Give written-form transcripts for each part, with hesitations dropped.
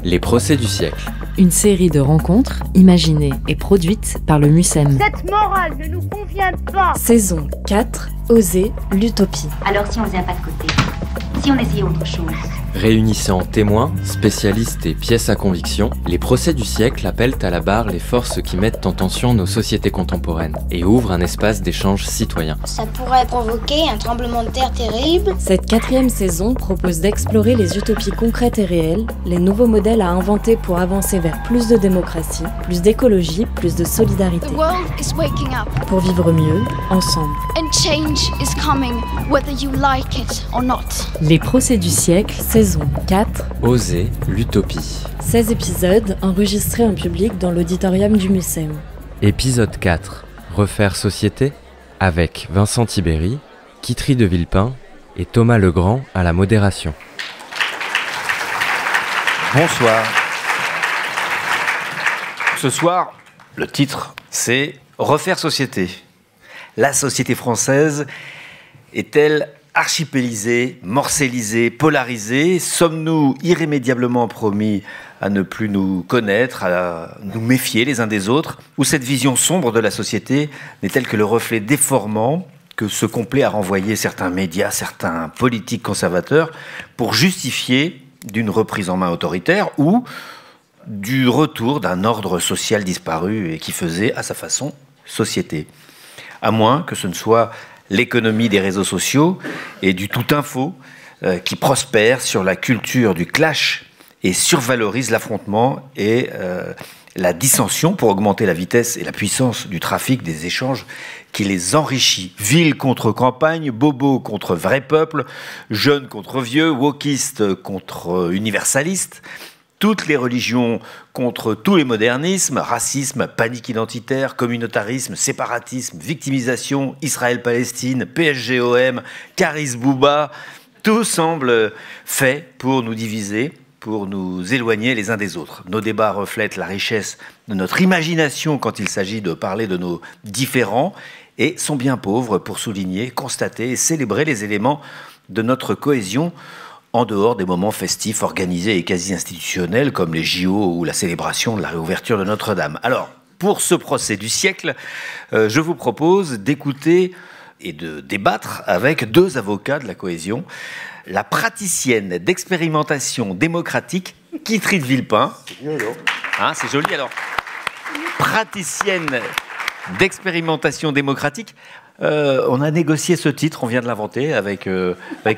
Les procès du siècle. Une série de rencontres imaginées et produites par le MUSEM. Cette morale ne nous convient pas. Saison 4, Oser l'utopie. Alors si on faisait un pas de côté, si on essayait autre chose. Réunissant témoins, spécialistes et pièces à conviction, les procès du siècle appellent à la barre les forces qui mettent en tension nos sociétés contemporaines et ouvrent un espace d'échange citoyen. Ça pourrait provoquer un tremblement de terre terrible. Cette 4e saison propose d'explorer les utopies concrètes et réelles, les nouveaux modèles à inventer pour avancer vers plus de démocratie, plus d'écologie, plus de solidarité. The world is waking up. Pour vivre mieux, ensemble. And change is coming, whether you like it or not. Les procès du siècle, saison 4. Oser l'utopie. 16 épisodes enregistrés en public dans l'auditorium du MUSEM. Épisode 4. Refaire société, avec Vincent Tibéri, Guitry de Villepin et Thomas Legrand à la modération. Bonsoir. Ce soir, le titre, c'est « Refaire société ». La société française est-elle archipélisée, morcellisée, polarisée? Sommes-nous irrémédiablement promis à ne plus nous connaître, à nous méfier les uns des autres? Ou cette vision sombre de la société n'est-elle que le reflet déformant que se complaît à renvoyer certains médias, certains politiques conservateurs pour justifier d'une reprise en main autoritaire ou du retour d'un ordre social disparu et qui faisait, à sa façon, société? À moins que ce ne soit l'économie des réseaux sociaux et du tout-info qui prospère sur la culture du clash et survalorise l'affrontement et la dissension pour augmenter la vitesse et la puissance du trafic des échanges qui les enrichit. Ville contre campagne, bobo contre vrai peuple, jeunes contre vieux, wokistes contre universalistes, toutes les religions contre tous les modernismes, racisme, panique identitaire, communautarisme, séparatisme, victimisation, Israël-Palestine, PSG-OM, Caris-Bouba, tout semble fait pour nous diviser, pour nous éloigner les uns des autres. Nos débats reflètent la richesse de notre imagination quand il s'agit de parler de nos différends et sont bien pauvres pour souligner, constater et célébrer les éléments de notre cohésion en dehors des moments festifs organisés et quasi institutionnels comme les JO ou la célébration de la réouverture de Notre-Dame. Alors, pour ce procès du siècle, je vous propose d'écouter et de débattre avec deux avocats de la cohésion. La praticienne d'expérimentation démocratique, Guitry de Villepin. Hein, c'est joli alors. Praticienne d'expérimentation démocratique. On a négocié ce titre, on vient de l'inventer avec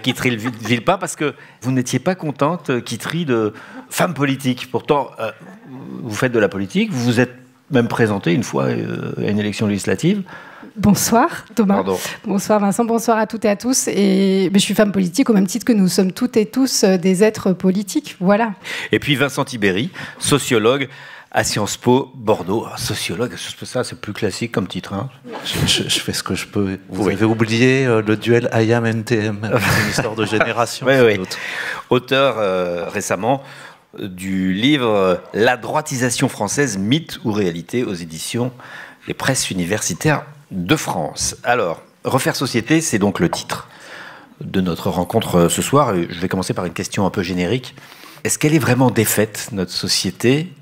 Guitry de Villepin parce que vous n'étiez pas contente, Guitry, de femme politique. Pourtant, vous faites de la politique, vous vous êtes même présenté une fois à une élection législative. Bonsoir Thomas. Pardon. Bonsoir Vincent, bonsoir à toutes et à tous. Je suis femme politique au même titre que nous sommes toutes et tous des êtres politiques, voilà. Et puis Vincent Tibéri, sociologue à Sciences Po Bordeaux. Sociologue, ça c'est plus classique comme titre. Hein. Je fais ce que je peux. Vous avez oublié le duel IAM-NTM, une histoire de génération. Oui. Auteur récemment du livre « La droitisation française, mythe ou réalité » aux éditions Les Presses universitaires de France. Alors, Refaire société, c'est donc le titre de notre rencontre ce soir. Je vais commencer par une question un peu générique. Est-ce qu'elle est vraiment défaite, notre société?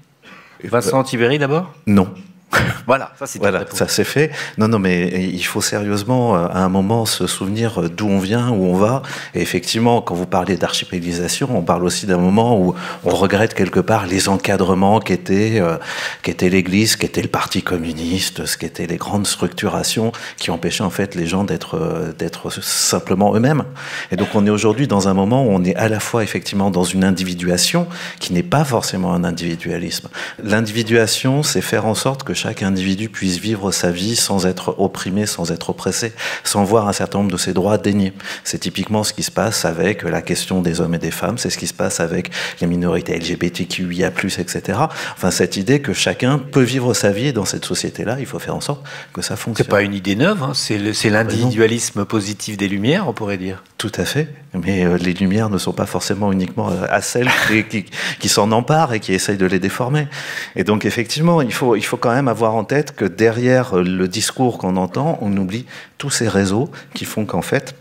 Vincent Tibéri d'abord? Non. Voilà, ça c'est voilà, ça c'est fait. Non, mais il faut sérieusement, à un moment, se souvenir d'où on vient, où on va. Et effectivement, quand vous parlez d'archipélisation, on parle aussi d'un moment où on regrette quelque part les encadrements qu'était l'Église, qu'était le Parti communiste, ce qu'étaient les grandes structurations qui empêchaient en fait les gens d'être simplement eux-mêmes. Et donc on est aujourd'hui dans un moment où on est à la fois effectivement dans une individuation qui n'est pas forcément un individualisme. L'individuation, c'est faire en sorte que chaque individu puisse vivre sa vie sans être opprimé, sans être oppressé, sans voir un certain nombre de ses droits déniés. C'est typiquement ce qui se passe avec la question des hommes et des femmes, c'est ce qui se passe avec les minorités LGBTQIA+, etc. Enfin, cette idée que chacun peut vivre sa vie et dans cette société-là, il faut faire en sorte que ça fonctionne. C'est pas une idée neuve, hein, c'est l'individualisme positif des Lumières, on pourrait dire. Tout à fait, mais les Lumières ne sont pas forcément uniquement à celles qui s'en emparent et qui essayent de les déformer. Et donc effectivement, il faut quand même avoir en tête que derrière le discours qu'on entend, on oublie tous ces réseaux qui font qu'en fait,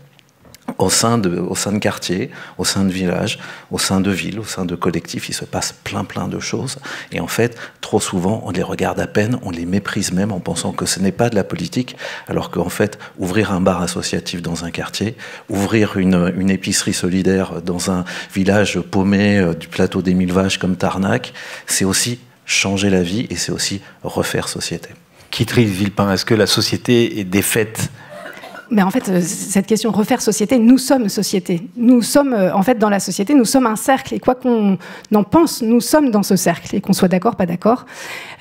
au sein de quartiers, au sein de villages, au sein de villes, au sein de collectifs, il se passe plein de choses. Et en fait, trop souvent, on les regarde à peine, on les méprise même en pensant que ce n'est pas de la politique, alors qu'en fait, ouvrir un bar associatif dans un quartier, ouvrir une épicerie solidaire dans un village paumé du plateau des Mille Vaches comme Tarnac, c'est aussi changer la vie et c'est aussi refaire société. Kitry Villepin, est-ce que la société est défaite ? Mais en fait, cette question refaire société, nous sommes société. Nous sommes, en fait, dans la société, nous sommes un cercle. Et quoi qu'on en pense, nous sommes dans ce cercle. Et qu'on soit d'accord, pas d'accord.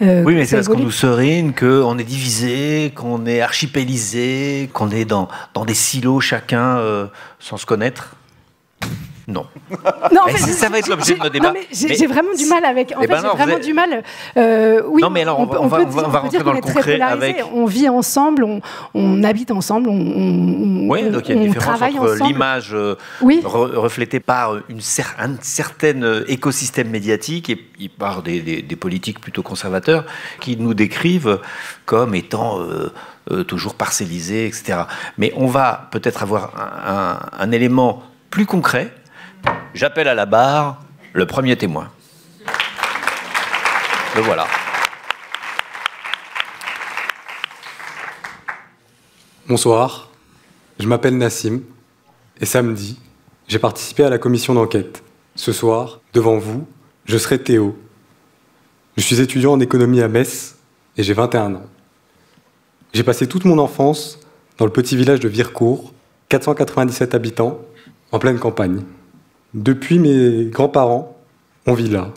Oui, mais c'est parce qu'on nous serine qu'on est divisé, qu'on est archipélisé, qu'on est dans des silos chacun sans se connaître. Non. Non, en fait, ça va être l'objet de nos débats. Non, mais j'ai vraiment du mal avec. En fait, j'ai vraiment du mal. Oui. Non, mais alors on va rentrer dans le concret avec. On vit ensemble, on habite ensemble, oui, donc il y a une différence entre ensemble. l'image reflétée par un certain écosystème médiatique et par des politiques plutôt conservateurs qui nous décrivent comme étant toujours parcellisés, etc. Mais on va peut-être avoir un élément plus concret. J'appelle à la barre le premier témoin. Le voilà. Bonsoir, je m'appelle Nassim et samedi, j'ai participé à la commission d'enquête. Ce soir, devant vous, je serai Théo. Je suis étudiant en économie à Metz et j'ai 21 ans. J'ai passé toute mon enfance dans le petit village de Vircourt, 497 habitants, en pleine campagne. Depuis, mes grands-parents, on vit là.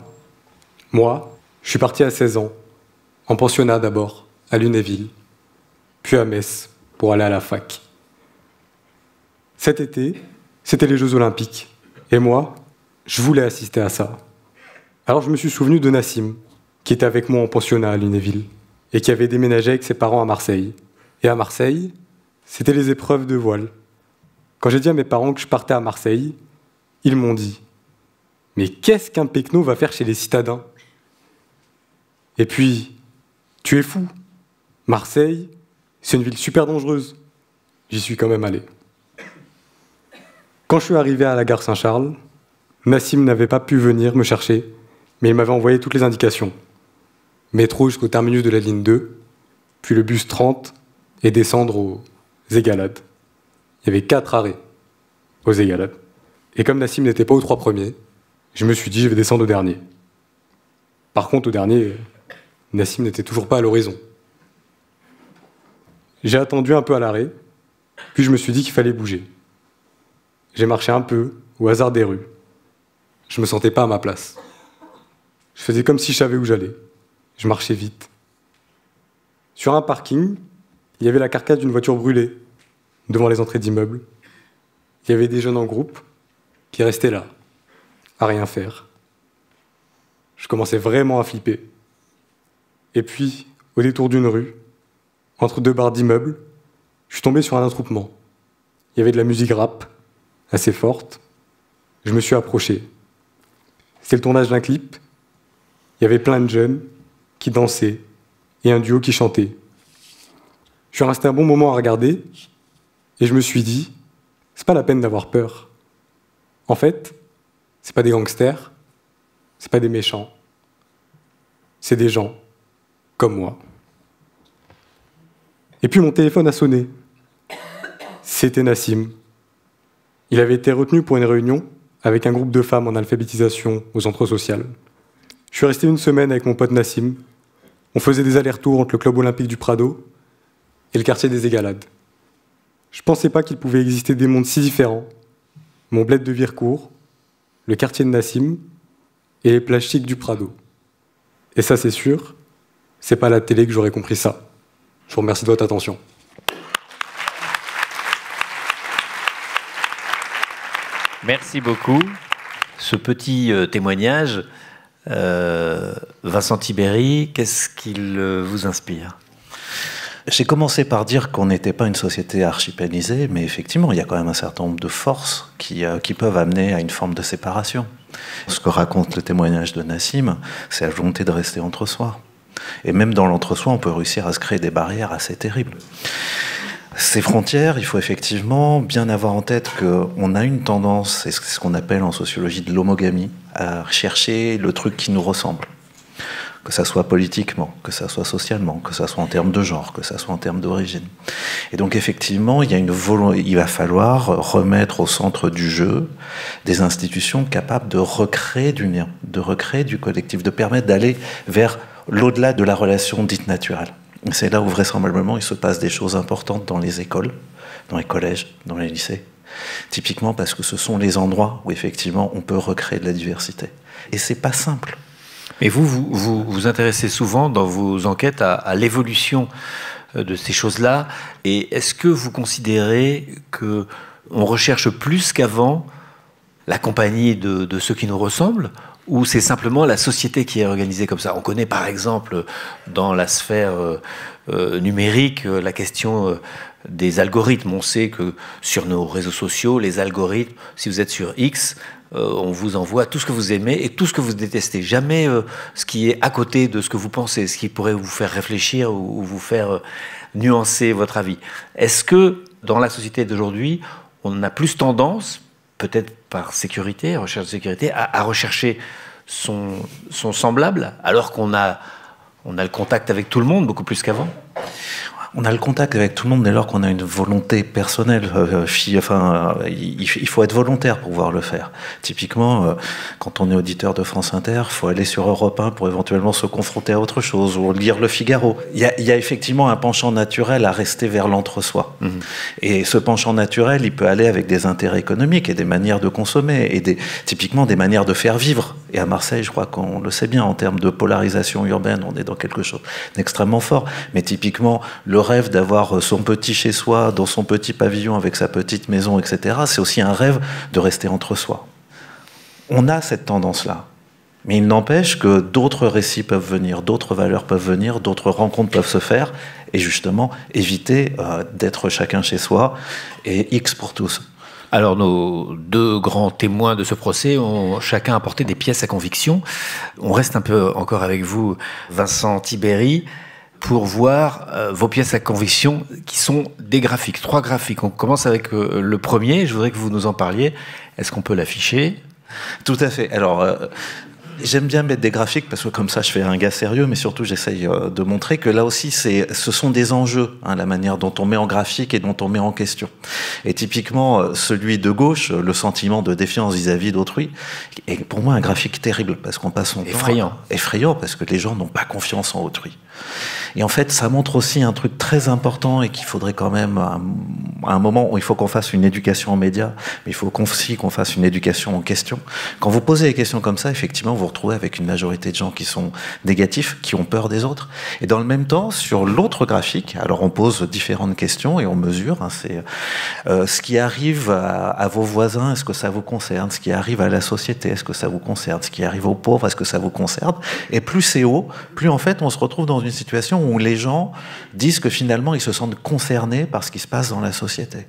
Moi, je suis parti à 16 ans, en pensionnat d'abord, à Lunéville, puis à Metz, pour aller à la fac. Cet été, c'était les Jeux Olympiques, et moi, je voulais assister à ça. Alors je me suis souvenu de Nassim, qui était avec moi en pensionnat à Lunéville, et qui avait déménagé avec ses parents à Marseille. Et à Marseille, c'était les épreuves de voile. Quand j'ai dit à mes parents que je partais à Marseille, ils m'ont dit « Mais qu'est-ce qu'un pecno va faire chez les citadins ?» Et puis, tu es fou. Marseille, c'est une ville super dangereuse. J'y suis quand même allé. Quand je suis arrivé à la gare Saint-Charles, Nassim n'avait pas pu venir me chercher, mais il m'avait envoyé toutes les indications. Métro jusqu'au terminus de la ligne 2, puis le bus 30 et descendre aux Égalades. Il y avait 4 arrêts aux Égalades. Et comme Nassim n'était pas aux 3 premiers, je me suis dit je vais descendre au dernier. Par contre, au dernier, Nassim n'était toujours pas à l'horizon. J'ai attendu un peu à l'arrêt, puis je me suis dit qu'il fallait bouger. J'ai marché un peu, au hasard des rues. Je me sentais pas à ma place. Je faisais comme si je savais où j'allais. Je marchais vite. Sur un parking, il y avait la carcasse d'une voiture brûlée, devant les entrées d'immeubles. Il y avait des jeunes en groupe qui restaient là, à rien faire. Je commençais vraiment à flipper. Et puis, au détour d'une rue, entre 2 barres d'immeubles, je suis tombé sur un attroupement. Il y avait de la musique rap, assez forte. Je me suis approché. C'était le tournage d'un clip. Il y avait plein de jeunes qui dansaient et un duo qui chantait. Je suis resté un bon moment à regarder et je me suis dit, c'est pas la peine d'avoir peur. En fait, c'est pas des gangsters, c'est pas des méchants. C'est des gens comme moi. Et puis mon téléphone a sonné. C'était Nassim. Il avait été retenu pour une réunion avec un groupe de femmes en alphabétisation au centre social. Je suis resté 1 semaine avec mon pote Nassim. On faisait des allers-retours entre le club olympique du Prado et le quartier des Égalades. Je pensais pas qu'il pouvait exister des mondes si différents. Mon bled de Vircourt, le quartier de Nassim et les plages chics du Prado. Et ça, c'est sûr, c'est pas à la télé que j'aurais compris ça. Je vous remercie de votre attention. Merci beaucoup. Ce petit témoignage, Vincent Tibéri, qu'est-ce qu'il vous inspire ? J'ai commencé par dire qu'on n'était pas une société archipélisée, mais effectivement, il y a quand même un certain nombre de forces qui peuvent amener à une forme de séparation. Ce que raconte le témoignage de Nassim, c'est la volonté de rester entre soi. Et même dans l'entre-soi, on peut réussir à se créer des barrières assez terribles. Ces frontières, il faut effectivement bien avoir en tête qu'on a une tendance, c'est ce qu'on appelle en sociologie de l'homogamie, à chercher le truc qui nous ressemble. Que ça soit politiquement, que ça soit socialement, que ça soit en termes de genre, que ça soit en termes d'origine. Et donc effectivement, il va falloir remettre au centre du jeu des institutions capables de recréer du lien, de recréer du collectif, de permettre d'aller vers l'au-delà de la relation dite naturelle. Et c'est là où vraisemblablement il se passe des choses importantes dans les écoles, dans les collèges, dans les lycées. Typiquement parce que ce sont les endroits où effectivement on peut recréer de la diversité. Et c'est pas simple. Mais vous intéressez souvent dans vos enquêtes à l'évolution de ces choses-là. Et est-ce que vous considérez qu'on recherche plus qu'avant la compagnie de ceux qui nous ressemblent, ou c'est simplement la société qui est organisée comme ça? On connaît par exemple dans la sphère numérique la question des algorithmes. On sait que sur nos réseaux sociaux, les algorithmes, si vous êtes sur X, on vous envoie tout ce que vous aimez et tout ce que vous détestez. Jamais ce qui est à côté de ce que vous pensez, ce qui pourrait vous faire réfléchir ou vous faire nuancer votre avis. Est-ce que dans la société d'aujourd'hui, on a plus tendance, peut-être par sécurité, recherche de sécurité, à rechercher son semblable, alors qu'on a le contact avec tout le monde beaucoup plus qu'avant? On a le contact avec tout le monde dès lors qu'on a une volonté personnelle. Il faut être volontaire pour pouvoir le faire. Typiquement, quand on est auditeur de France Inter, il faut aller sur Europe 1 pour éventuellement se confronter à autre chose, ou lire Le Figaro. Il y a effectivement un penchant naturel à rester vers l'entre-soi. Mmh. Et ce penchant naturel, il peut aller avec des intérêts économiques et des manières de consommer, et typiquement des manières de faire vivre. Et à Marseille, je crois qu'on le sait bien, en termes de polarisation urbaine, on est dans quelque chose d'extrêmement fort. Mais typiquement, le rêve d'avoir son petit chez-soi, dans son petit pavillon avec sa petite maison, etc., c'est aussi un rêve de rester entre soi. On a cette tendance-là. Mais il n'empêche que d'autres récits peuvent venir, d'autres valeurs peuvent venir, d'autres rencontres peuvent se faire, et justement, éviter d'être chacun chez soi, et X pour tous. Alors, nos deux grands témoins de ce procès ont chacun apporté des pièces à conviction. On reste un peu encore avec vous, Vincent Tibéri, pour voir vos pièces à conviction qui sont des graphiques, 3 graphiques. On commence avec le premier, je voudrais que vous nous en parliez. Est-ce qu'on peut l'afficher? Tout à fait. Alors, j'aime bien mettre des graphiques parce que comme ça je fais un gars sérieux, mais surtout j'essaye de montrer que là aussi ce sont des enjeux, hein, la manière dont on met en graphique et dont on met en question. Et typiquement celui de gauche, le sentiment de défiance vis-à-vis d'autrui, est pour moi un graphique terrible parce qu'on passe son temps effrayant parce que les gens n'ont pas confiance en autrui. Et en fait, ça montre aussi un truc très important et qu'il faudrait quand même, à un moment où il faut qu'on fasse une éducation en médias, mais il faut aussi qu'on fasse une éducation en questions. Quand vous posez des questions comme ça, effectivement, vous vous retrouvez avec une majorité de gens qui sont négatifs, qui ont peur des autres. Et dans le même temps, sur l'autre graphique, alors on pose différentes questions et on mesure. Hein, c'est ce qui arrive à vos voisins, est-ce que ça vous concerne? Ce qui arrive à la société, est-ce que ça vous concerne? Ce qui arrive aux pauvres, est-ce que ça vous concerne? Et plus c'est haut, plus en fait on se retrouve dans une situation où les gens disent que finalement ils se sentent concernés par ce qui se passe dans la société.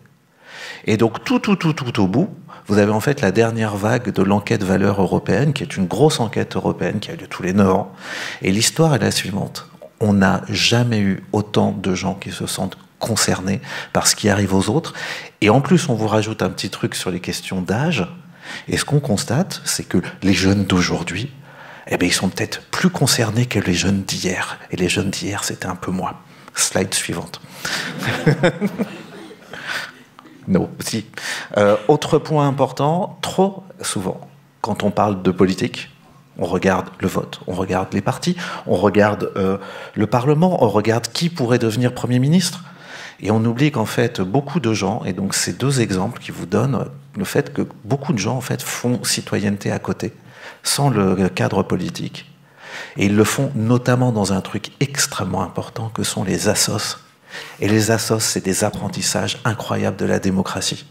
Et donc tout au bout, vous avez en fait la dernière vague de l'enquête valeurs européenne, qui est une grosse enquête européenne qui a lieu tous les 9 ans. Et l'histoire est la suivante. On n'a jamais eu autant de gens qui se sentent concernés par ce qui arrive aux autres. Et en plus, on vous rajoute un petit truc sur les questions d'âge. Et ce qu'on constate, c'est que les jeunes d'aujourd'hui, eh bien, ils sont peut-être plus concernés que les jeunes d'hier. Et les jeunes d'hier, c'était un peu moins. Slide suivante. Non, si. Autre point important, trop souvent, quand on parle de politique, on regarde le vote, on regarde les partis, on regarde le Parlement, on regarde qui pourrait devenir Premier ministre. Et on oublie qu'en fait, beaucoup de gens, et donc ces 2 exemples qui vous donnent le fait que beaucoup de gens en fait font citoyenneté à côté, sans le cadre politique. Et ils le font notamment dans un truc extrêmement important que sont les assos. Et les assos, c'est des apprentissages incroyables de la démocratie.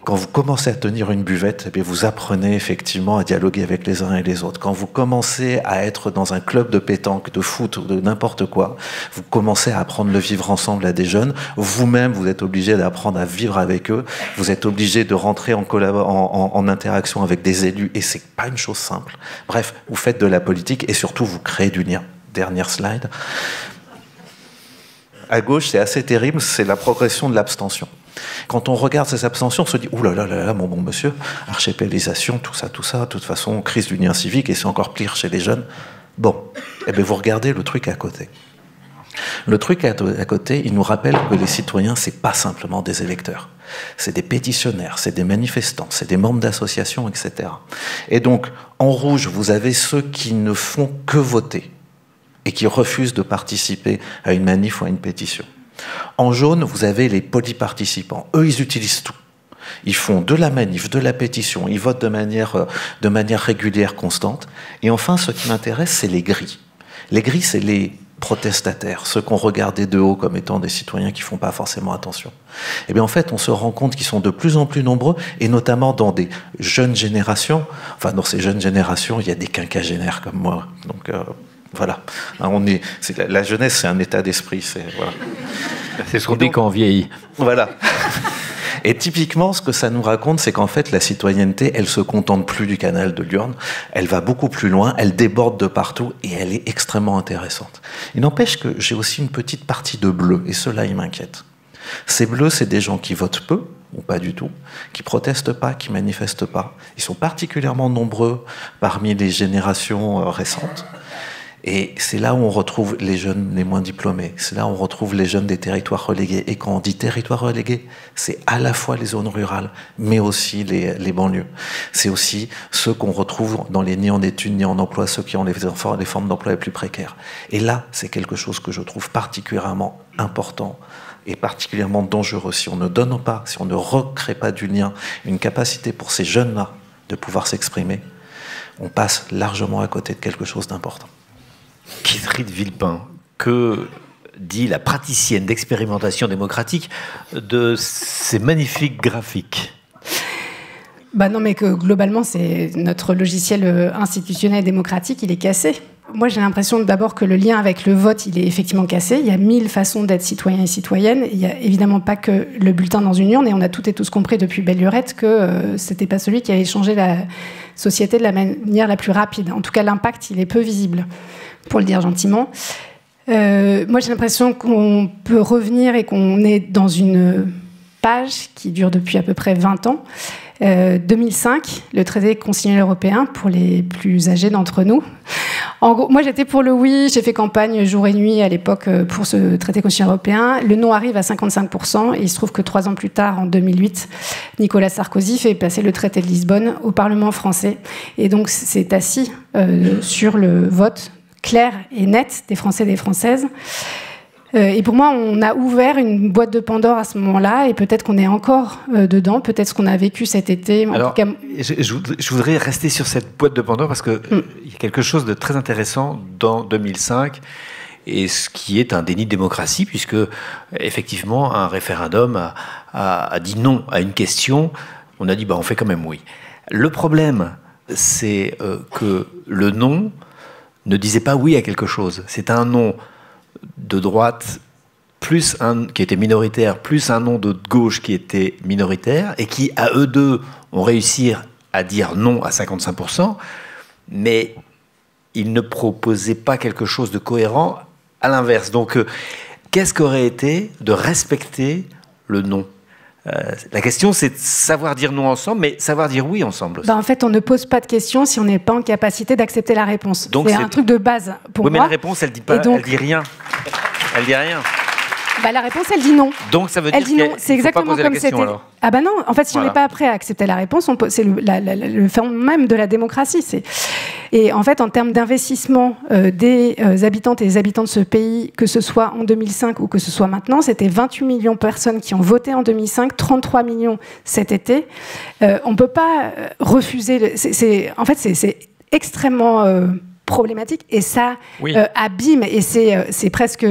Quand vous commencez à tenir une buvette, eh bien vous apprenez effectivement à dialoguer avec les uns et les autres. Quand vous commencez à être dans un club de pétanque, de foot ou de n'importe quoi, vous commencez à apprendre le vivre ensemble à des jeunes. Vous-même, vous êtes obligé d'apprendre à vivre avec eux. Vous êtes obligé de rentrer en interaction avec des élus. Et c'est pas une chose simple. Bref, vous faites de la politique et surtout vous créez du lien. Dernière slide. à gauche, c'est assez terrible, c'est la progression de l'abstention. Quand on regarde ces abstentions, on se dit « Ouh là là là, mon bon monsieur, archipélisation, tout ça, de toute façon, crise du lien civique, et c'est encore pire chez les jeunes. » Bon, eh bien vous regardez le truc à côté. Le truc à côté, il nous rappelle que les citoyens, c'est pas simplement des électeurs. C'est des pétitionnaires, c'est des manifestants, c'est des membres d'associations, etc. Et donc, en rouge, vous avez ceux qui ne font que voter et qui refusent de participer à une manif ou à une pétition. En jaune, vous avez les polyparticipants. Eux, ils utilisent tout. Ils font de la manif, de la pétition, ils votent de manière régulière, constante. Et enfin, ce qui m'intéresse, c'est les gris. Les gris, c'est les protestataires, ceux qu'on regardait de haut comme étant des citoyens qui ne font pas forcément attention. Eh bien, en fait, on se rend compte qu'ils sont de plus en plus nombreux, et notamment dans des jeunes générations. Enfin, dans ces jeunes générations, il y a des quinquagénaires comme moi. Donc, voilà. La jeunesse, c'est un état d'esprit. C'est ce qu'on dit quand on vieillit. Voilà. Et typiquement, ce que ça nous raconte, c'est qu'en fait, la citoyenneté, elle se contente plus du canal de l'urne, elle va beaucoup plus loin, elle déborde de partout, et elle est extrêmement intéressante. Il n'empêche que j'ai aussi une petite partie de bleus, et cela, il m'inquiète. Ces bleus, c'est des gens qui votent peu, ou pas du tout, qui protestent pas, qui manifestent pas. Ils sont particulièrement nombreux parmi les générations récentes. Et c'est là où on retrouve les jeunes les moins diplômés, c'est là où on retrouve les jeunes des territoires relégués. Et quand on dit territoires relégués, c'est à la fois les zones rurales, mais aussi les banlieues. C'est aussi ceux qu'on retrouve dans les ni en études, ni en emploi, ceux qui ont les formes d'emploi les plus précaires. Et là, c'est quelque chose que je trouve particulièrement important et particulièrement dangereux. Si on ne donne pas, si on ne recrée pas du lien, une capacité pour ces jeunes-là de pouvoir s'exprimer, on passe largement à côté de quelque chose d'important. Kitrit Villepin, que dit la praticienne d'expérimentation démocratique de ces magnifiques graphiques? Non, mais que globalement, c'est notre logiciel institutionnel démocratique, il est cassé. Moi, j'ai l'impression d'abord que le lien avec le vote, il est effectivement cassé. Il y a 1000 façons d'être citoyen et citoyenne. Il n'y a évidemment pas que le bulletin dans une urne. Et on a toutes et tous compris depuis belle lurette que c'était pas celui qui allait changer la société de la manière la plus rapide. En tout cas, l'impact, il est peu visible, pour le dire gentiment. Moi, j'ai l'impression qu'on peut revenir et qu'on est dans une page qui dure depuis à peu près 20 ans. 2005, le traité constitutionnel européen, pour les plus âgés d'entre nous. En gros, moi, j'étais pour le oui, j'ai fait campagne jour et nuit à l'époque pour ce traité constitutionnel européen. Le non arrive à 55%, et il se trouve que 3 ans plus tard, en 2008, Nicolas Sarkozy fait passer le traité de Lisbonne au Parlement français. Et donc, c'est assis sur le vote clair et net des Français et des Françaises. Et pour moi, on a ouvert une boîte de Pandore à ce moment-là, et peut-être qu'on est encore dedans, peut-être ce qu'on a vécu cet été. Alors, en tout cas, je voudrais rester sur cette boîte de Pandore, parce qu'il y a quelque chose de très intéressant dans 2005, et ce qui est un déni de démocratie, puisque effectivement, un référendum a dit non à une question, on a dit on fait quand même oui. Le problème, c'est que le non ne disait pas oui à quelque chose. C'est un non de droite plus un qui était minoritaire, plus un non de gauche qui était minoritaire, et qui, à eux deux, ont réussi à dire non à 55%, mais ils ne proposaient pas quelque chose de cohérent à l'inverse. Donc, qu'est-ce qu'aurait été de respecter le non ? La question, c'est de savoir dire non ensemble, mais savoir dire oui ensemble aussi. En fait, on ne pose pas de questions si on n'est pas en capacité d'accepter la réponse. C'est un truc de base pour moi. Mais la réponse, elle dit pas, elle dit rien. Elle dit rien. La réponse, elle dit non. Donc ça veut dire qu'il ne faut pas poser la question, alors. Non, en fait, si on n'est pas prêt à accepter la réponse, c'est le fait même de la démocratie. Et en fait, en termes d'investissement des habitantes et des habitants de ce pays, que ce soit en 2005 ou que ce soit maintenant, c'était 28 millions de personnes qui ont voté en 2005, 33 millions cet été. On ne peut pas refuser... En fait, c'est extrêmement... problématique, et ça abîme, et c'est presque...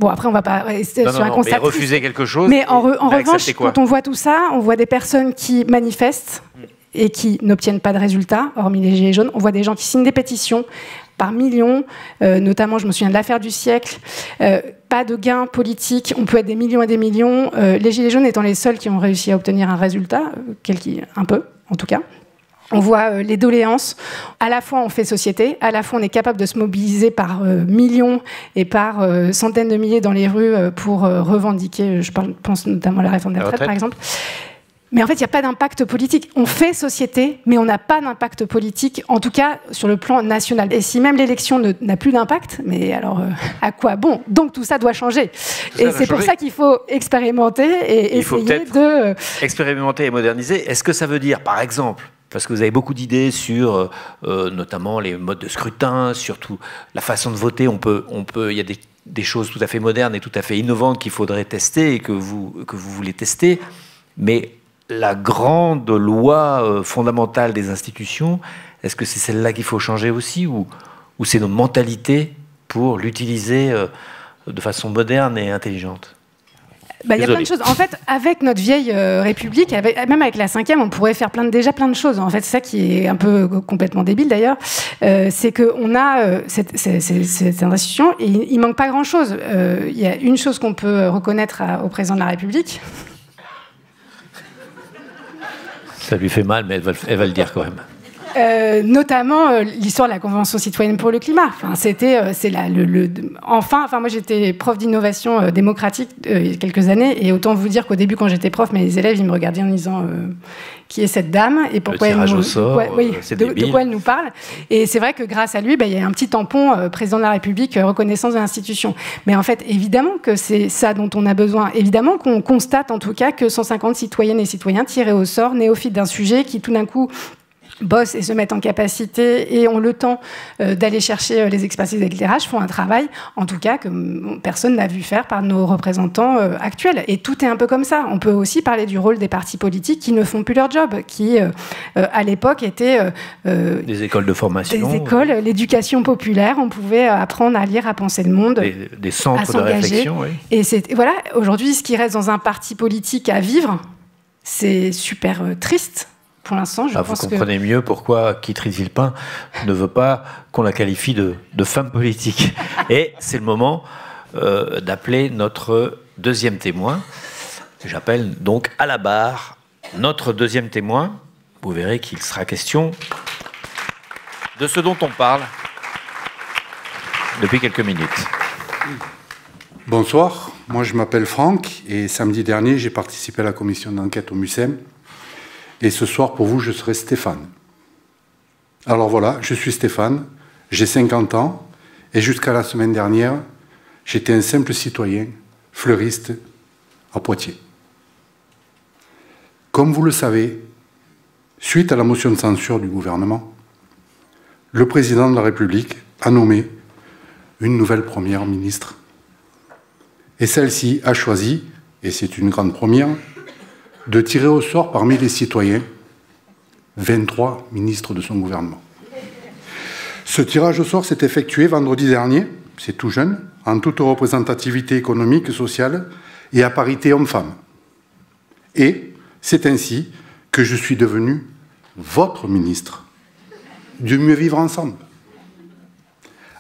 après on va pas rester sur un constat. Mais refuser quelque chose. Mais en revanche, quand on voit tout ça, on voit des personnes qui manifestent et qui n'obtiennent pas de résultats, hormis les Gilets jaunes. On voit des gens qui signent des pétitions par millions, notamment, je me souviens de l'affaire du siècle, pas de gains politiques, on peut être des millions et des millions, les Gilets jaunes étant les seuls qui ont réussi à obtenir un résultat, un peu, en tout cas. On voit les doléances. À la fois, on fait société, à la fois, on est capable de se mobiliser par millions et par centaines de milliers dans les rues pour revendiquer, pense notamment à la réforme des retraites, par exemple. Mais en fait, il n'y a pas d'impact politique. On fait société, mais on n'a pas d'impact politique, en tout cas sur le plan national. Et si même l'élection n'a plus d'impact, mais alors à quoi bon? Donc tout ça doit changer. Et c'est pour ça qu'il faut expérimenter et essayer de... Expérimenter et moderniser. Est-ce que ça veut dire, par exemple, parce que vous avez beaucoup d'idées sur notamment les modes de scrutin, surtout la façon de voter, il y a des choses tout à fait modernes et tout à fait innovantes qu'il faudrait tester et que vous voulez tester, mais la grande loi fondamentale des institutions, est-ce que c'est celle-là qu'il faut changer aussi, ou c'est nos mentalités pour l'utiliser de façon moderne et intelligente? Il y a plein de choses. En fait, avec notre vieille République, même avec la 5e, on pourrait faire déjà plein de choses. En fait, c'est ça qui est un peu complètement débile d'ailleurs. C'est qu'on a cette institution et il manque pas grand-chose. Il y a une chose qu'on peut reconnaître au président de la République. Ça lui fait mal, mais elle va le dire quand même. Notamment l'histoire de la Convention citoyenne pour le climat. Enfin, moi j'étais prof d'innovation démocratique il y a quelques années, et autant vous dire qu'au début, quand j'étais prof, mes élèves ils me regardaient en disant qui est cette dame et pourquoi de quoi elle nous parle. Et c'est vrai que grâce à lui, il y a un petit tampon président de la République, reconnaissance de l'institution. Mais en fait, évidemment que c'est ça dont on a besoin. Évidemment qu'on constate en tout cas que 150 citoyennes et citoyens tirés au sort, néophytes d'un sujet, qui tout d'un coup bossent et se mettent en capacité et ont le temps d'aller chercher les expertises d'éclairage, font un travail, en tout cas, que personne n'a vu faire par nos représentants actuels. Et tout est un peu comme ça. On peut aussi parler du rôle des partis politiques qui ne font plus leur job, qui, à l'époque, étaient... des écoles de formation. Des écoles, l'éducation populaire, on pouvait apprendre à lire, à penser le monde, des centres de réflexion, oui. Et voilà, aujourd'hui, ce qui reste dans un parti politique à vivre, c'est super triste. Pour l'instant, vous comprenez mieux pourquoi Guitry de Villepin ne veut pas qu'on la qualifie de femme politique. Et c'est le moment d'appeler notre deuxième témoin. J'appelle donc à la barre notre deuxième témoin. Vous verrez qu'il sera question de ce dont on parle depuis quelques minutes. Bonsoir, moi je m'appelle Franck et samedi dernier j'ai participé à la commission d'enquête au MUSEM. Et ce soir, pour vous, je serai Stéphane. Alors voilà, je suis Stéphane, j'ai 50 ans, et jusqu'à la semaine dernière, j'étais un simple citoyen, fleuriste, à Poitiers. Comme vous le savez, suite à la motion de censure du gouvernement, le président de la République a nommé une nouvelle première ministre. Et celle-ci a choisi, et c'est une grande première, de tirer au sort parmi les citoyens 23 ministres de son gouvernement. Ce tirage au sort s'est effectué vendredi dernier, c'est tout jeune, en toute représentativité économique, sociale et à parité homme-femme. Et c'est ainsi que je suis devenu votre ministre du mieux vivre ensemble.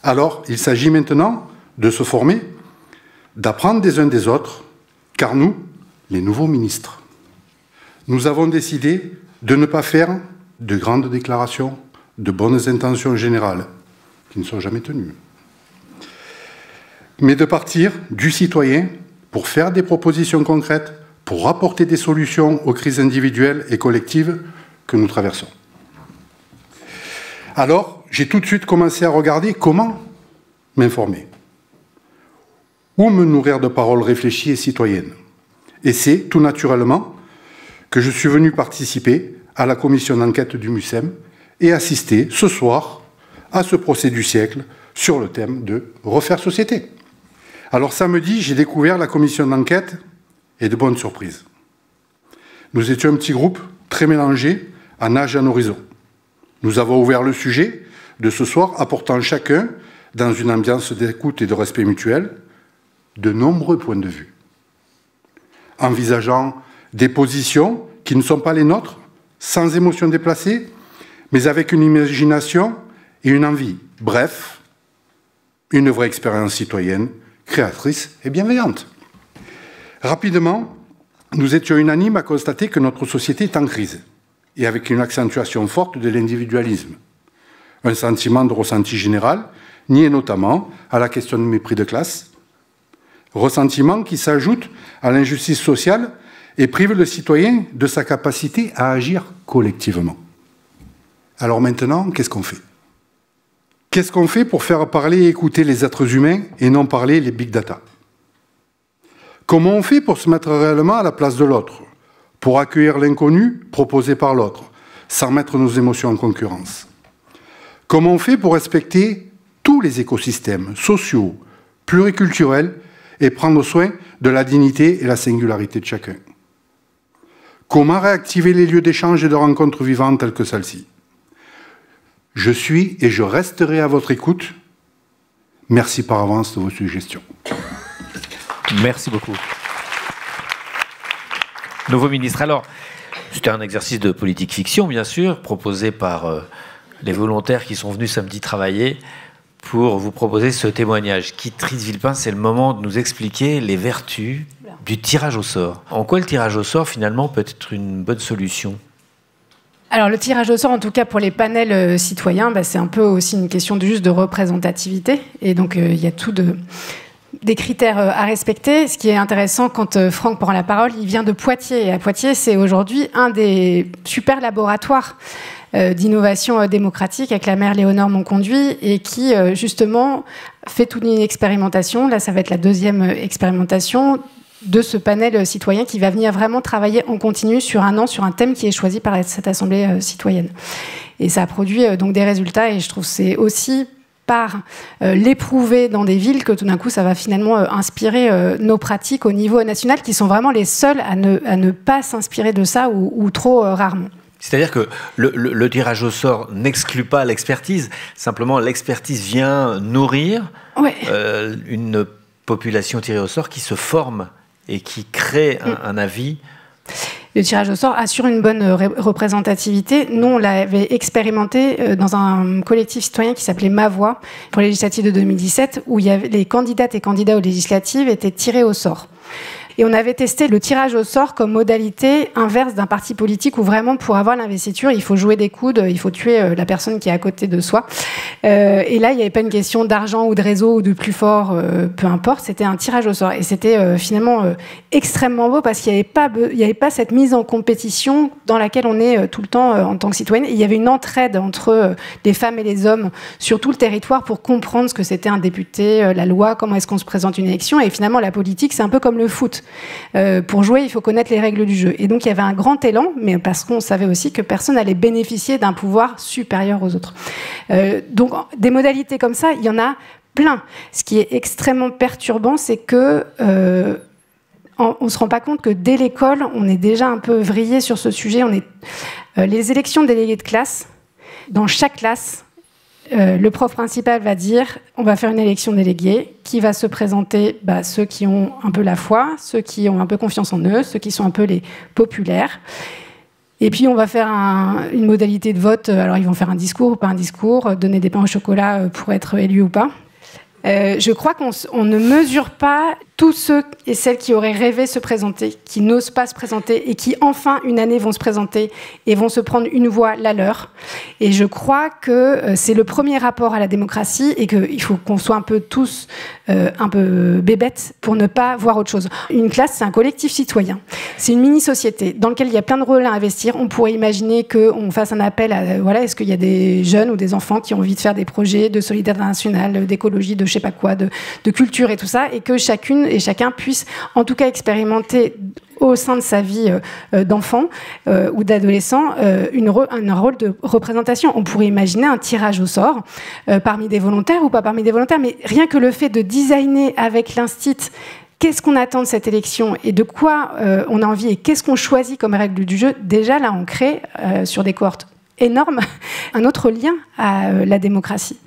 Alors, il s'agit maintenant de se former, d'apprendre des uns des autres, car nous, les nouveaux ministres, nous avons décidé de ne pas faire de grandes déclarations, de bonnes intentions générales, qui ne sont jamais tenues, mais de partir du citoyen pour faire des propositions concrètes, pour apporter des solutions aux crises individuelles et collectives que nous traversons. Alors, j'ai tout de suite commencé à regarder comment m'informer, où me nourrir de paroles réfléchies et citoyennes. Et c'est, tout naturellement, que je suis venu participer à la commission d'enquête du MUSEM et assister ce soir à ce procès du siècle sur le thème de refaire société. Alors samedi, j'ai découvert la commission d'enquête et de bonnes surprises. Nous étions un petit groupe très mélangé en âge et en horizon. Nous avons ouvert le sujet de ce soir, apportant chacun, dans une ambiance d'écoute et de respect mutuel, de nombreux points de vue, envisageant des positions qui ne sont pas les nôtres, sans émotion déplacée, mais avec une imagination et une envie. Bref, une vraie expérience citoyenne, créatrice et bienveillante. Rapidement, nous étions unanimes à constater que notre société est en crise. et avec une accentuation forte de l'individualisme. Un sentiment de ressenti général, lié notamment à la question du mépris de classe, ressentiment qui s'ajoute à l'injustice sociale et prive le citoyen de sa capacité à agir collectivement. Alors maintenant, qu'est-ce qu'on fait ? Qu'est-ce qu'on fait pour faire parler et écouter les êtres humains et non parler les big data ? Comment on fait pour se mettre réellement à la place de l'autre, pour accueillir l'inconnu proposé par l'autre, sans mettre nos émotions en concurrence ? Comment on fait pour respecter tous les écosystèmes sociaux, pluriculturels et prendre soin de la dignité et la singularité de chacun ? Comment réactiver les lieux d'échange et de rencontres vivantes telles que celle-ci ? Je suis et je resterai à votre écoute. Merci par avance de vos suggestions. Merci beaucoup. Nouveau ministre. Alors, c'était un exercice de politique fiction, bien sûr, proposé par les volontaires qui sont venus samedi travailler pour vous proposer ce témoignage. Kittrice Villepin, c'est le moment de nous expliquer les vertus du tirage au sort. En quoi le tirage au sort, finalement, peut être une bonne solution ? Alors le tirage au sort, en tout cas pour les panels citoyens, c'est un peu aussi une question juste de représentativité. Et donc il y a des critères à respecter. Ce qui est intéressant, quand Franck prend la parole, il vient de Poitiers. Et à Poitiers, c'est aujourd'hui un des super laboratoires d'innovation démocratique avec la maire Léonore Monconduit et qui, justement, fait toute une expérimentation. Là, ça va être la deuxième expérimentation de ce panel citoyen qui va venir vraiment travailler en continu sur un an, sur un thème qui est choisi par cette assemblée citoyenne. Et ça a produit donc des résultats, et je trouve que c'est aussi par l'éprouver dans des villes que tout d'un coup ça va finalement inspirer nos pratiques au niveau national, qui sont vraiment les seules à ne pas s'inspirer de ça ou trop rarement. C'est-à-dire que le tirage au sort n'exclut pas l'expertise, simplement l'expertise vient nourrir une population tirée au sort qui se forme et qui crée un avis. Le tirage au sort assure une bonne représentativité. Nous, on l'avait expérimenté dans un collectif citoyen qui s'appelait Ma Voix pour les législatives de 2017, où il y avait les candidates et candidats aux législatives étaient tirés au sort. Et on avait testé le tirage au sort comme modalité inverse d'un parti politique où vraiment pour avoir l'investiture, il faut jouer des coudes, il faut tuer la personne qui est à côté de soi. Et là, il n'y avait pas une question d'argent ou de réseau ou de plus fort, peu importe, c'était un tirage au sort. Et c'était finalement extrêmement beau parce qu'il n'y avait pas cette mise en compétition dans laquelle on est tout le temps en tant que citoyenne. Et il y avait une entraide entre les femmes et les hommes sur tout le territoire pour comprendre ce que c'était un député, la loi, comment est-ce qu'on se présente une élection. Et finalement, la politique, c'est un peu comme le foot. Pour jouer, il faut connaître les règles du jeu. Et donc, il y avait un grand élan, mais parce qu'on savait aussi que personne n'allait bénéficier d'un pouvoir supérieur aux autres. Donc, des modalités comme ça, il y en a plein. Ce qui est extrêmement perturbant, c'est que on ne se rend pas compte que dès l'école, on est déjà un peu vrillé sur ce sujet. Les élections de délégués de classe, dans chaque classe, le prof principal va dire on va faire une élection déléguée qui va se présenter ceux qui ont un peu la foi, ceux qui ont un peu confiance en eux, ceux qui sont un peu les populaires. Et puis on va faire une modalité de vote. Alors ils vont faire un discours ou pas un discours, donner des pains au chocolat pour être élu ou pas. Je crois qu'on ne mesure pas tous ceux et celles qui auraient rêvé se présenter, qui n'osent pas se présenter et qui, enfin, une année vont se présenter et vont se prendre une voix, la leur. Et je crois que c'est le premier rapport à la démocratie et qu'il faut qu'on soit un peu tous un peu bébêtes pour ne pas voir autre chose. Une classe, c'est un collectif citoyen. C'est une mini-société dans laquelle il y a plein de rôles à investir. On pourrait imaginer qu'on fasse un appel à, est-ce qu'il y a des jeunes ou des enfants qui ont envie de faire des projets de solidarité nationale, d'écologie, de je sais pas quoi, de culture et tout ça, et que chacune et chacun puisse en tout cas expérimenter au sein de sa vie d'enfant ou d'adolescent un rôle de représentation. On pourrait imaginer un tirage au sort parmi des volontaires ou pas parmi des volontaires, mais rien que le fait de designer avec l'instit qu'est-ce qu'on attend de cette élection et de quoi on a envie et qu'est-ce qu'on choisit comme règle du jeu, déjà là on crée sur des cohortes énorme, un autre lien à la démocratie.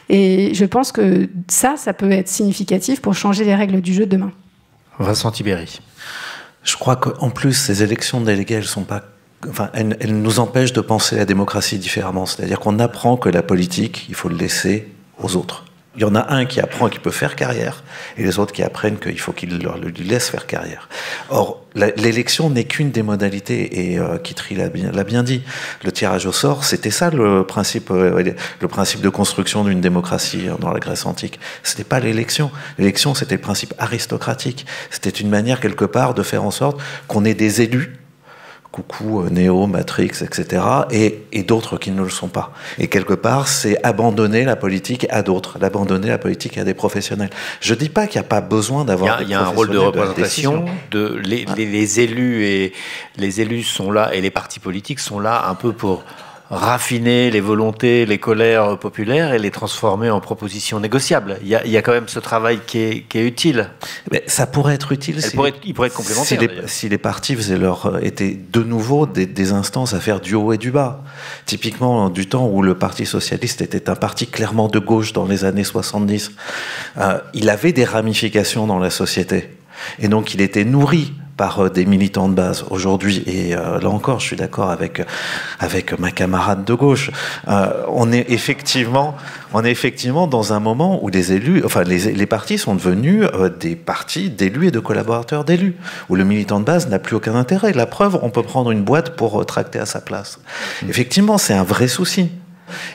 Et je pense que ça peut être significatif pour changer les règles du jeu demain. Vincent Tibéri. Je crois qu'en plus, ces élections déléguées, elles nous empêchent de penser la démocratie différemment. C'est-à-dire qu'on apprend que la politique, il faut le laisser aux autres. Il y en a un qui apprend qu'il peut faire carrière, et les autres qui apprennent qu'il faut qu'il lui laisse faire carrière. Or, l'élection n'est qu'une des modalités, et Guitry l'a bien dit. Le tirage au sort, c'était ça le principe de construction d'une démocratie dans la Grèce antique. C'était pas l'élection. L'élection, c'était le principe aristocratique. C'était une manière, quelque part, de faire en sorte qu'on ait des élus, coucou, Néo, Matrix, etc., et d'autres qui ne le sont pas. Et quelque part, c'est abandonner la politique à d'autres, l'abandonner la politique à des professionnels. Je dis pas qu'il n'y a pas besoin d'avoir... Il y a un rôle de représentation, les élus, et les élus sont là, et les partis politiques sont là un peu pour raffiner les volontés, les colères populaires et les transformer en propositions négociables. Il y a quand même ce travail qui est utile. Mais ça pourrait être utile. Il pourrait être complémentaire. Si les partis étaient de nouveau des instances à faire du haut et du bas. Typiquement, du temps où le Parti socialiste était un parti clairement de gauche dans les années 70, il avait des ramifications dans la société. Et donc, il était nourri par des militants de base aujourd'hui, et là encore je suis d'accord avec ma camarade de gauche, on est effectivement dans un moment où les élus, enfin les partis sont devenus des partis d'élus et de collaborateurs d'élus, où le militant de base n'a plus aucun intérêt. La preuve, on peut prendre une boîte pour tracter à sa place. Effectivement, c'est un vrai souci.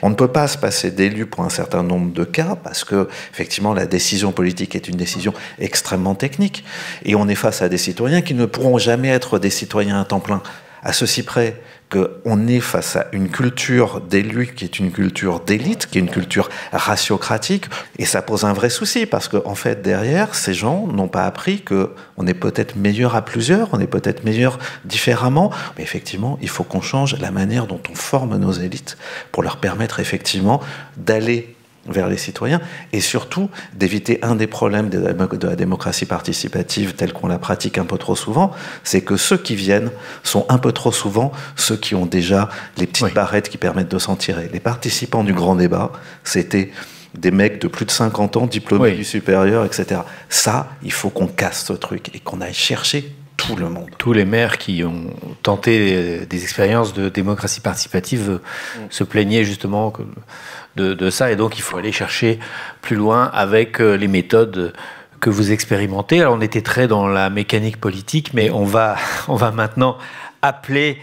On ne peut pas se passer d'élus pour un certain nombre de cas, parce que, effectivement, la décision politique est une décision extrêmement technique. Et on est face à des citoyens qui ne pourront jamais être des citoyens à temps plein. À ceci près qu'on est face à une culture d'élus qui est une culture d'élite, qui est une culture ratiocratique, et ça pose un vrai souci, parce qu'en fait, derrière, ces gens n'ont pas appris qu'on est peut-être meilleur à plusieurs, on est peut-être meilleur différemment, mais effectivement, il faut qu'on change la manière dont on forme nos élites pour leur permettre effectivement d'aller vers les citoyens, et surtout d'éviter un des problèmes de la démocratie participative telle qu'on la pratique un peu trop souvent, c'est que ceux qui viennent sont un peu trop souvent ceux qui ont déjà les petites barrettes qui permettent de s'en tirer. Les participants du grand débat, c'était des mecs de plus de 50 ans, diplômés du supérieur, etc. Ça, il faut qu'on casse ce truc et qu'on aille chercher tout le monde. Tous les maires qui ont tenté des expériences de démocratie participative se plaignaient justement de ça, et donc il faut aller chercher plus loin avec les méthodes que vous expérimentez. Alors on était très dans la mécanique politique, mais on va maintenant appeler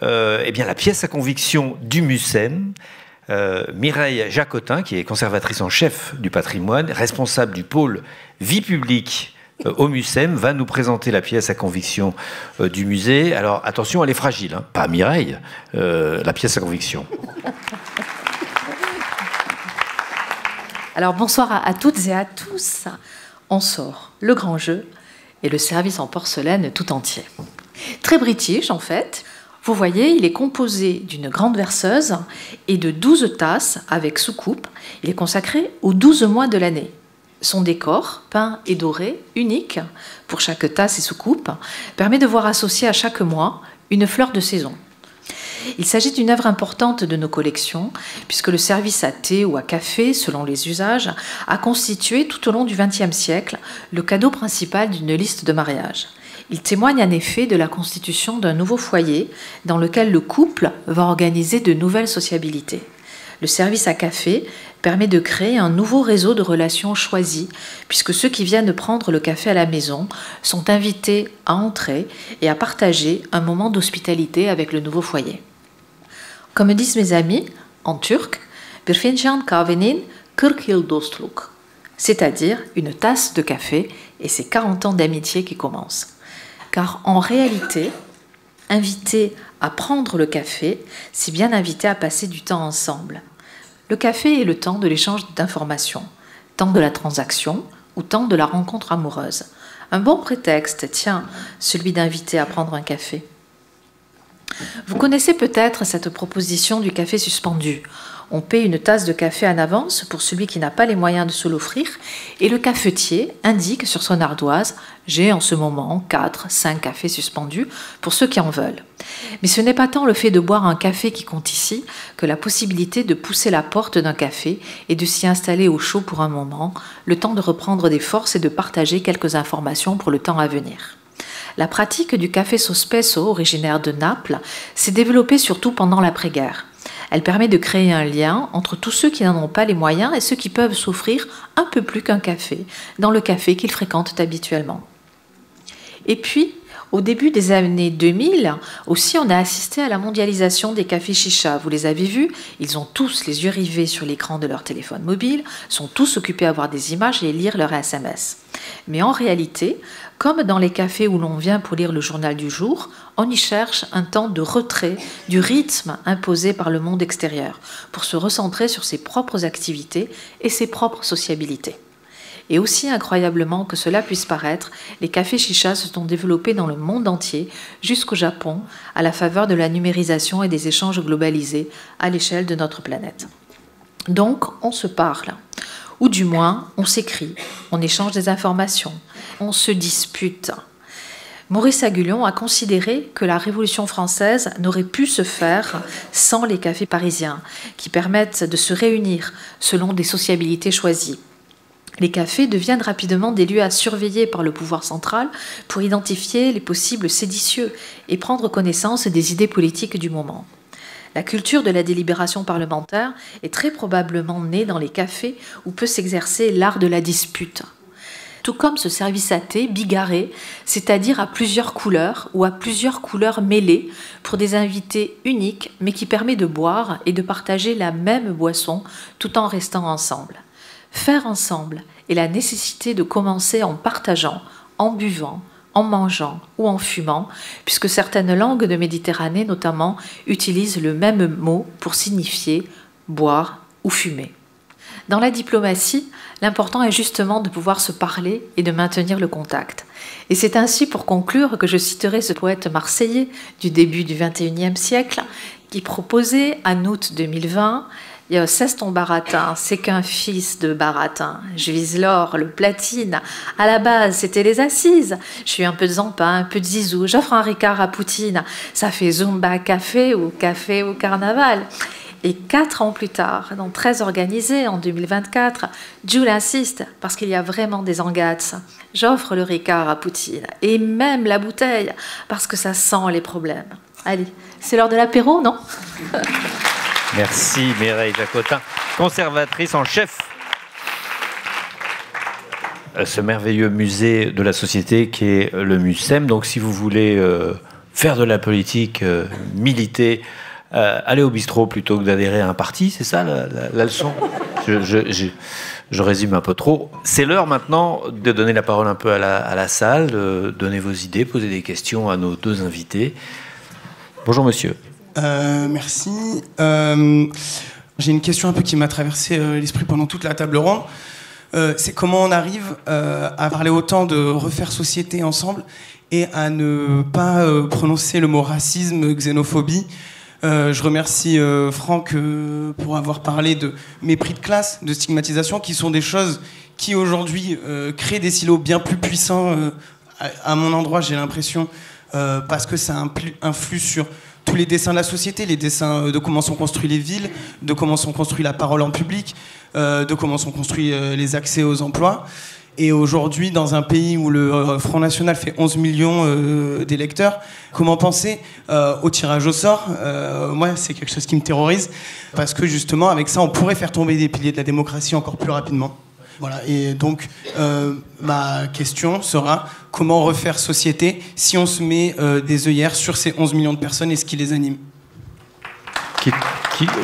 la pièce à conviction du MUCEM. Mireille Jacotin, qui est conservatrice en chef du patrimoine, responsable du pôle vie publique au MUCEM, va nous présenter la pièce à conviction du musée. Alors attention, elle est fragile, hein. Pas Mireille, la pièce à conviction. Alors bonsoir à toutes et à tous. On sort le grand jeu et le service en porcelaine tout entier. Très british en fait. Vous voyez, il est composé d'une grande verseuse et de 12 tasses avec soucoupe. Il est consacré aux 12 mois de l'année. Son décor, peint et doré, unique pour chaque tasse et soucoupe, permet de voir associer à chaque mois une fleur de saison. Il s'agit d'une œuvre importante de nos collections, puisque le service à thé ou à café, selon les usages, a constitué tout au long du XXe siècle le cadeau principal d'une liste de mariage. Il témoigne en effet de la constitution d'un nouveau foyer dans lequel le couple va organiser de nouvelles sociabilités. Le service à café permet de créer un nouveau réseau de relations choisies, puisque ceux qui viennent prendre le café à la maison sont invités à entrer et à partager un moment d'hospitalité avec le nouveau foyer. Comme disent mes amis, en turc, bir fincan kahvenin 40 yıl dostluk, c'est-à-dire une tasse de café et ses 40 ans d'amitié qui commencent. Car en réalité, inviter à prendre le café, c'est bien inviter à passer du temps ensemble. Le café est le temps de l'échange d'informations, temps de la transaction ou temps de la rencontre amoureuse. Un bon prétexte, tiens, celui d'inviter à prendre un café. Vous connaissez peut-être cette proposition du café suspendu. On paie une tasse de café en avance pour celui qui n'a pas les moyens de se l'offrir et le cafetier indique sur son ardoise « J'ai en ce moment 4, 5 cafés suspendus pour ceux qui en veulent ». Mais ce n'est pas tant le fait de boire un café qui compte ici que la possibilité de pousser la porte d'un café et de s'y installer au chaud pour un moment, le temps de reprendre des forces et de partager quelques informations pour le temps à venir. La pratique du café sospeso, originaire de Naples, s'est développée surtout pendant l'après-guerre. Elle permet de créer un lien entre tous ceux qui n'en ont pas les moyens et ceux qui peuvent s'offrir un peu plus qu'un café dans le café qu'ils fréquentent habituellement. Et puis, au début des années 2000, aussi, on a assisté à la mondialisation des cafés chicha. Vous les avez vus, ils ont tous les yeux rivés sur l'écran de leur téléphone mobile, sont tous occupés à voir des images et lire leurs SMS. Mais en réalité, comme dans les cafés où l'on vient pour lire le journal du jour, on y cherche un temps de retrait du rythme imposé par le monde extérieur, pour se recentrer sur ses propres activités et ses propres sociabilités. Et aussi incroyablement que cela puisse paraître, les cafés chicha se sont développés dans le monde entier, jusqu'au Japon, à la faveur de la numérisation et des échanges globalisés à l'échelle de notre planète. Donc, on se parle, ou du moins, on s'écrit, on échange des informations, on se dispute. Maurice Agulhon a considéré que la Révolution française n'aurait pu se faire sans les cafés parisiens, qui permettent de se réunir selon des sociabilités choisies. Les cafés deviennent rapidement des lieux à surveiller par le pouvoir central pour identifier les possibles séditieux et prendre connaissance des idées politiques du moment. La culture de la délibération parlementaire est très probablement née dans les cafés où peut s'exercer l'art de la dispute. Tout comme ce service à thé bigarré, c'est-à-dire à plusieurs couleurs ou à plusieurs couleurs mêlées pour des invités uniques mais qui permet de boire et de partager la même boisson tout en restant ensemble. Faire ensemble et la nécessité de commencer en partageant, en buvant, en mangeant ou en fumant, puisque certaines langues de Méditerranée notamment utilisent le même mot pour signifier boire ou fumer. Dans la diplomatie, l'important est justement de pouvoir se parler et de maintenir le contact. Et c'est ainsi pour conclure que je citerai ce poète marseillais du début du XXIe siècle qui proposait en août 2020 « Cesse ton baratin, c'est qu'un fils de baratin. Je vise l'or, le platine. À la base, c'était les assises. Je suis un peu de Zampa, un peu de Zizou. J'offre un Ricard à Poutine. Ça fait Zumba café au carnaval. » Et 4 ans plus tard, dans 13 organisés en 2024, Jules insiste parce qu'il y a vraiment des engats. J'offre le Ricard à Poutine et même la bouteille parce que ça sent les problèmes. Allez, c'est l'heure de l'apéro, non? Merci Mireille Jacotin, conservatrice en chef. Ce merveilleux musée de la société qui est le MUSEM. Donc si vous voulez faire de la politique, militer, allez au bistrot plutôt que d'adhérer à un parti, c'est ça la leçon? Je résume un peu trop. C'est l'heure maintenant de donner la parole un peu à la salle, de donner vos idées, poser des questions à nos 2 invités. Bonjour monsieur. Merci. J'ai une question un peu qui m'a traversé l'esprit pendant toute la table ronde. C'est comment on arrive à parler autant de refaire société ensemble et à ne pas prononcer le mot racisme, xénophobie. Je remercie Franck pour avoir parlé de mépris de classe, de stigmatisation, qui sont des choses qui aujourd'hui créent des silos bien plus puissants. À mon endroit, j'ai l'impression, parce que ça influe sur tous les dessins de la société, les dessins de comment sont construites les villes, de comment sont construites la parole en public, de comment sont construits les accès aux emplois. Et aujourd'hui, dans un pays où le Front National fait 11 millions d'électeurs, comment penser au tirage au sort? Moi, c'est quelque chose qui me terrorise, parce que justement, avec ça, on pourrait faire tomber des piliers de la démocratie encore plus rapidement. Voilà, et donc ma question sera comment refaire société si on se met des œillères sur ces 11 millions de personnes et ce qui les anime?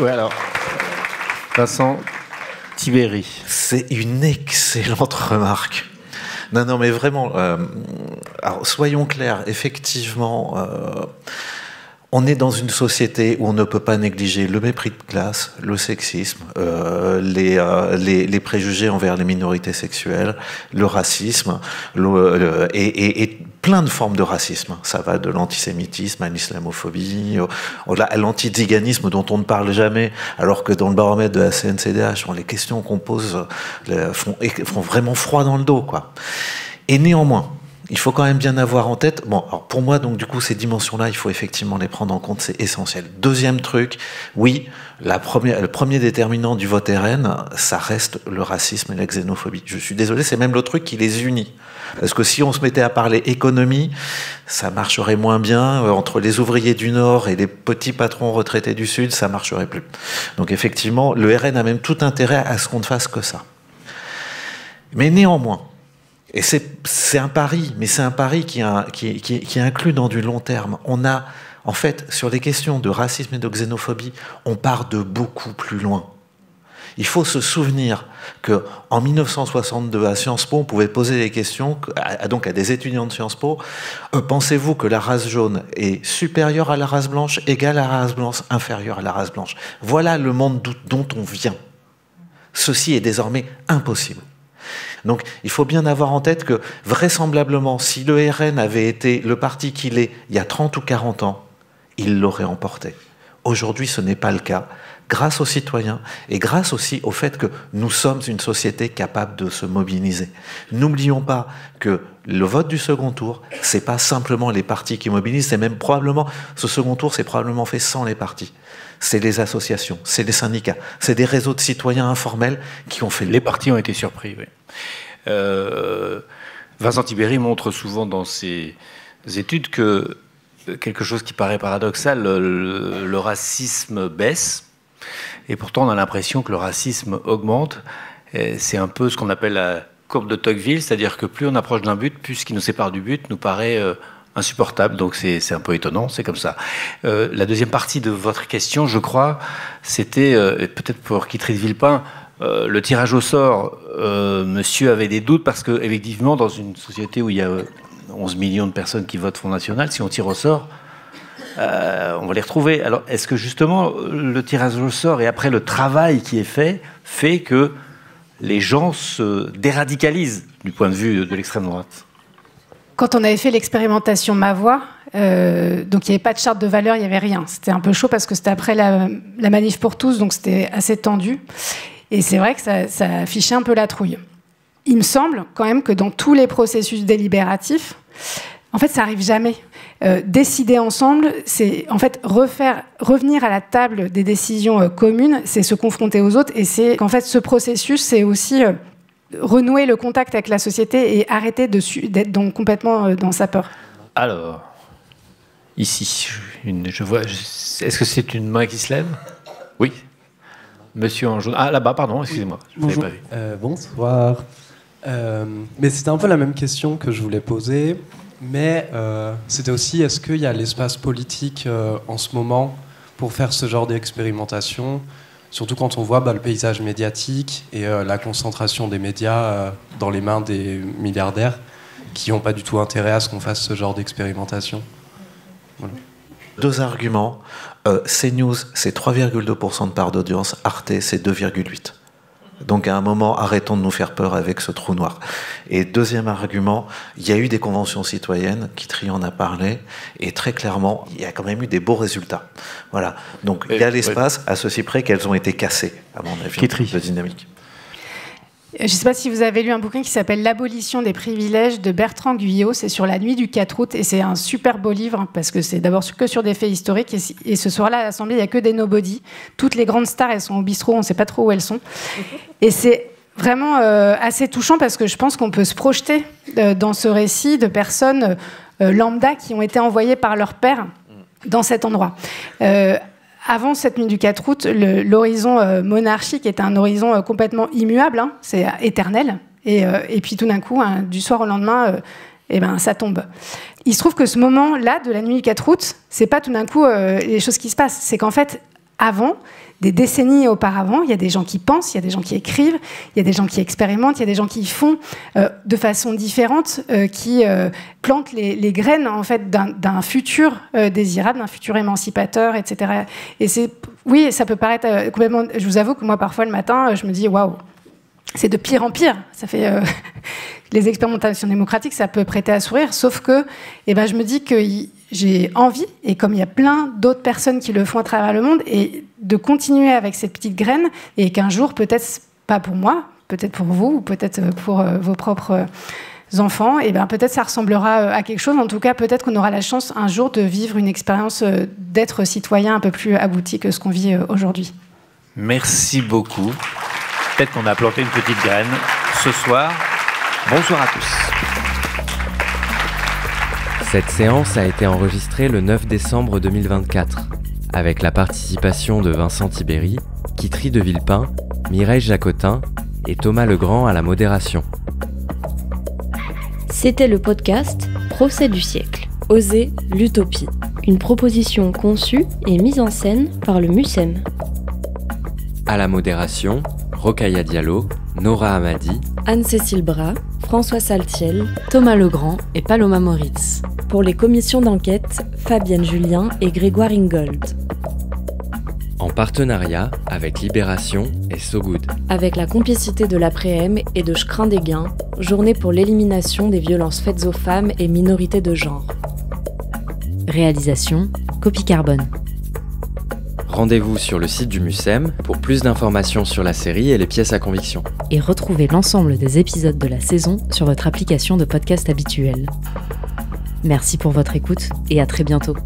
Ouais, alors, Vincent Tibéri. C'est une excellente remarque. Non, mais vraiment, alors, soyons clairs, effectivement, on est dans une société où on ne peut pas négliger le mépris de classe, le sexisme, les préjugés envers les minorités sexuelles, le racisme, et plein de formes de racisme. Ça va de l'antisémitisme à l'islamophobie, à l'antiziganisme dont on ne parle jamais, alors que dans le baromètre de la CNCDH, les questions qu'on pose font vraiment froid dans le dos, quoi. Et néanmoins, il faut quand même bien avoir en tête, bon, alors pour moi, donc du coup, ces dimensions-là, il faut effectivement les prendre en compte, c'est essentiel. Deuxième truc, oui, le premier déterminant du vote RN, ça reste le racisme et la xénophobie. Je suis désolé, c'est même le truc qui les unit. Parce que si on se mettait à parler économie, ça marcherait moins bien. Entre les ouvriers du Nord et les petits patrons retraités du Sud, ça marcherait plus. Donc effectivement, le RN a même tout intérêt à ce qu'on ne fasse que ça. Mais néanmoins, et c'est un pari, mais c'est un pari qui est inclus dans du long terme. On a, en fait, sur les questions de racisme et de xénophobie, on part de beaucoup plus loin. Il faut se souvenir qu'en 1962, à Sciences Po, on pouvait poser des questions donc à des étudiants de Sciences Po. Pensez-vous que la race jaune est supérieure à la race blanche, égale à la race blanche, inférieure à la race blanche? Voilà le monde dont on vient. Ceci est désormais impossible. Donc il faut bien avoir en tête que vraisemblablement, si le RN avait été le parti qu'il est il y a 30 ou 40 ans, il l'aurait emporté. Aujourd'hui, ce n'est pas le cas, grâce aux citoyens et grâce aussi au fait que nous sommes une société capable de se mobiliser. N'oublions pas que le vote du second tour, c'est pas simplement les partis qui mobilisent, c'est même probablement, ce second tour, c'est probablement fait sans les partis. C'est les associations, c'est les syndicats, c'est des réseaux de citoyens informels qui ont fait... Les partis ont été surpris, oui. Vincent Tibéri montre souvent dans ses études que quelque chose qui paraît paradoxal, le racisme baisse, et pourtant on a l'impression que le racisme augmente. C'est un peu ce qu'on appelle la courbe de Tocqueville, c'est-à-dire que plus on approche d'un but, plus ce qui nous sépare du but nous paraît insupportable. Donc c'est un peu étonnant, c'est comme ça. La deuxième partie de votre question, je crois, c'était, peut-être pour Kitry de Villepin, le tirage au sort. Monsieur avait des doutes parce que, effectivement, dans une société où il y a 11 millions de personnes qui votent Front National, si on tire au sort, on va les retrouver. Alors, est-ce que justement le tirage au sort et après le travail qui est fait que les gens se déradicalisent du point de vue de l'extrême droite? Quand on avait fait l'expérimentation Ma Voix, donc il n'y avait pas de charte de valeurs, il n'y avait rien. C'était un peu chaud parce que c'était après la manif pour tous, donc c'était assez tendu. Et c'est vrai que ça affichait un peu la trouille. Il me semble quand même que dans tous les processus délibératifs, en fait, ça arrive jamais. Décider ensemble, c'est en fait revenir à la table des décisions communes, c'est se confronter aux autres, et c'est qu'en fait ce processus, c'est aussi renouer le contact avec la société et arrêter d'être complètement dans sa peur. Alors, ici, je vois. Est-ce que c'est une main qui se lève? Oui. Monsieur en jaune. Ah, là-bas, pardon, excusez-moi. Je Bonjour. pas vu. Bonsoir. Mais c'était un peu la même question que je voulais poser. Mais c'était aussi, est-ce qu'il y a l'espace politique en ce moment pour faire ce genre d'expérimentation, surtout quand on voit le paysage médiatique et la concentration des médias dans les mains des milliardaires qui n'ont pas du tout intérêt à ce qu'on fasse ce genre d'expérimentation. Voilà. Deux arguments. CNews, c'est 3,2% de part d'audience. Arte, c'est 2,8%. Donc à un moment, arrêtons de nous faire peur avec ce trou noir. Et deuxième argument, il y a eu des conventions citoyennes, Kitry en a parlé, et très clairement, il y a quand même eu des beaux résultats. Voilà. Donc il y a l'espace, à ceci près qu'elles ont été cassées, à mon avis, de dynamique. Je ne sais pas si vous avez lu un bouquin qui s'appelle L'abolition des privilèges de Bertrand Guyot. C'est sur la nuit du 4 août et c'est un super beau livre parce que c'est d'abord que sur des faits historiques. Et ce soir-là, à l'Assemblée, il n'y a que des nobody. Toutes les grandes stars, elles sont au bistrot, on ne sait pas trop où elles sont. Et c'est vraiment assez touchant parce que je pense qu'on peut se projeter dans ce récit de personnes lambda qui ont été envoyées par leur père dans cet endroit. Avant cette nuit du 4 août, l'horizon monarchique est un horizon complètement immuable, c'est éternel. Et puis tout d'un coup, du soir au lendemain, ça tombe. Il se trouve que ce moment-là, de la nuit du 4 août, c'est pas tout d'un coup les choses qui se passent. C'est qu'en fait, avant, des décennies auparavant, il y a des gens qui pensent, il y a des gens qui écrivent, il y a des gens qui expérimentent, il y a des gens qui font de façon différente, qui plantent les graines en fait d'un futur désirable, d'un futur émancipateur, etc. Et oui, ça peut paraître complètement. Je vous avoue que moi, parfois le matin, je me dis waouh, c'est de pire en pire. Ça fait les expérimentations démocratiques, ça peut prêter à sourire, sauf que, je me dis que j'ai envie, et comme il y a plein d'autres personnes qui le font à travers le monde, et de continuer avec cette petite graine, et qu'un jour, peut-être pas pour moi, peut-être pour vous, ou peut-être pour vos propres enfants, et ben peut-être ça ressemblera à quelque chose. En tout cas, peut-être qu'on aura la chance un jour de vivre une expérience d'être citoyen un peu plus aboutie que ce qu'on vit aujourd'hui. Merci beaucoup. Peut-être qu'on a planté une petite graine ce soir. Bonsoir à tous. Cette séance a été enregistrée le 9 décembre 2024, avec la participation de Vincent Tibéri, Kitry de Villepin, Mireille Jacotin et Thomas Legrand à la modération. C'était le podcast Procès du siècle, Oser l'utopie. Une proposition conçue et mise en scène par le MUSEM. À la modération, Rokhaya Diallo, Nora Hamadi, Anne-Cécile Bras, François Saltiel, Thomas Legrand et Paloma Moritz. Pour les commissions d'enquête, Fabienne Julien et Grégoire Ingold. En partenariat avec Libération et So Good. Avec la complicité de l'Après-M et de Je crains des gains, journée pour l'élimination des violences faites aux femmes et minorités de genre. Réalisation, Copie Carbone. Rendez-vous sur le site du MUSEM pour plus d'informations sur la série et les pièces à conviction. Et retrouvez l'ensemble des épisodes de la saison sur votre application de podcast habituelle. Merci pour votre écoute et à très bientôt.